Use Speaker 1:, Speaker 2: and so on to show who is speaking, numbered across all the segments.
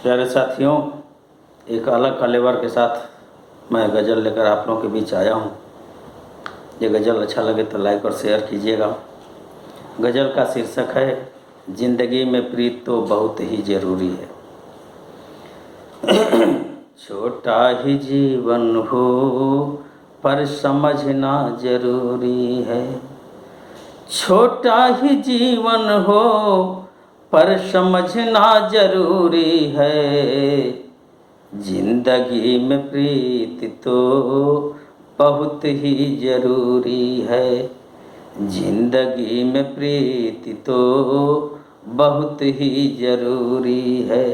Speaker 1: प्यारे साथियों, एक अलग कलेवर के साथ मैं गज़ल लेकर आप लोगों के बीच आया हूँ। ये गज़ल अच्छा लगे तो लाइक और शेयर कीजिएगा। गज़ल का शीर्षक है ज़िंदगी में प्रीत तो बहुत ही ज़रूरी है। छोटा ही जीवन हो पर समझना ज़रूरी है। छोटा ही जीवन हो पर समझना ज़रूरी है। जिंदगी में प्रीत तो बहुत ही ज़रूरी है। जिंदगी में प्रीत तो बहुत ही ज़रूरी है।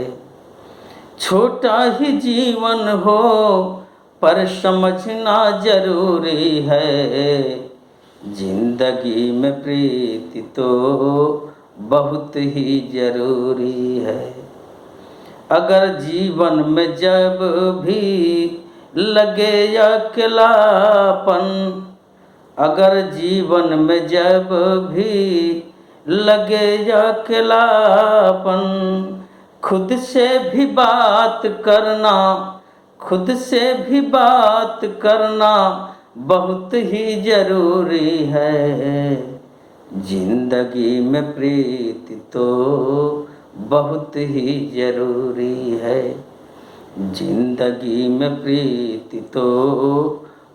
Speaker 1: छोटा ही जीवन हो पर समझना ज़रूरी है। जिंदगी में प्रीति तो बहुत ही ज़रूरी है। अगर जीवन में जब भी लगे अकेलापन, अगर जीवन में जब भी लगे अकेलापन, खुद से भी बात करना, खुद से भी बात करना बहुत ही ज़रूरी है। जिंदगी में प्रीति तो बहुत ही ज़रूरी है। जिंदगी में प्रीति तो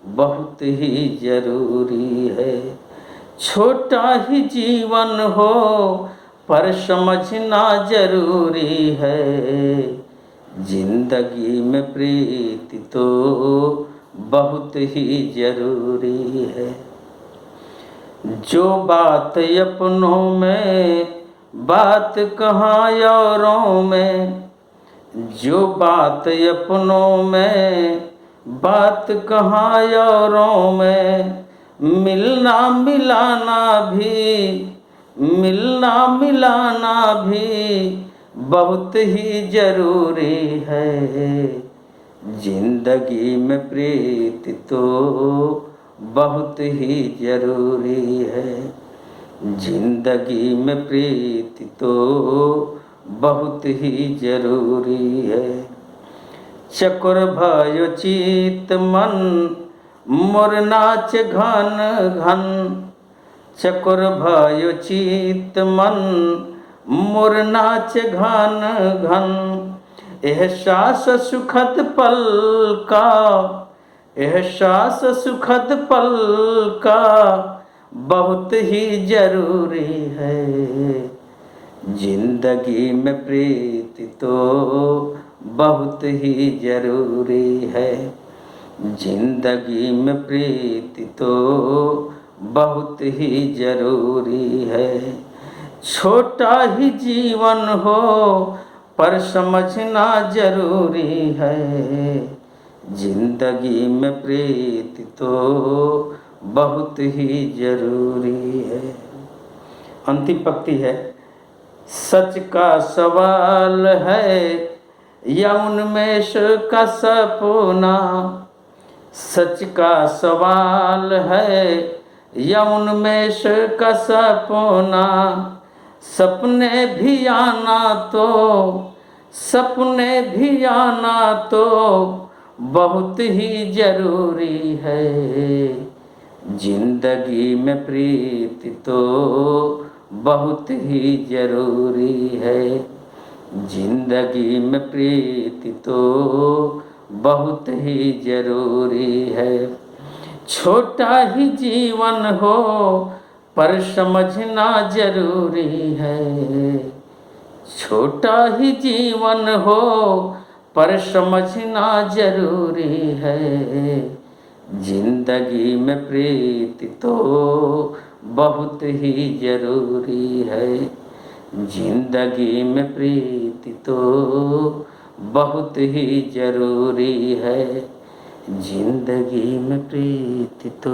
Speaker 1: बहुत ही ज़रूरी है। छोटा ही जीवन हो पर समझना ज़रूरी है। जिंदगी में प्रीति तो बहुत ही ज़रूरी है। जो बात अपनों में, बात कहाँ औरों में, जो बात अपनों में, बात कहाँ औरों में, मिलना मिलाना भी, मिलना मिलाना भी बहुत ही ज़रूरी है। जिंदगी में प्रीति तो बहुत ही ज़रूरी है। जिंदगी में प्रीति तो बहुत ही ज़रूरी है। चकोर भयो चित मन मोर नाच घन घन, चकोर भयो चित मन मोर नाच घन घन। एहसास सुखद पल का, एहसास सुखद पल का बहुत ही ज़रूरी है। जिंदगी में प्रीति तो बहुत ही ज़रूरी है। जिंदगी में प्रीति तो बहुत ही ज़रूरी है। छोटा ही जीवन हो पर समझना ज़रूरी है। जिंदगी में प्रीति तो बहुत ही ज़रूरी है। अंतिम पंक्ति है, सच का सवाल है या उन्मेष का सपना, सच का सवाल है या उन्मेष का सपना। सपने भी आना तो, सपने भी आना तो बहुत ही ज़रूरी है। जिंदगी में प्रीति तो बहुत ही ज़रूरी है। जिंदगी में प्रीति तो बहुत ही ज़रूरी है। छोटा ही जीवन हो पर समझना ज़रूरी है। छोटा ही जीवन हो पर समझना ज़रूरी है। जिंदगी में प्रीति तो बहुत ही ज़रूरी है। जिंदगी में प्रीति तो बहुत ही ज़रूरी है। जिंदगी में प्रीति तो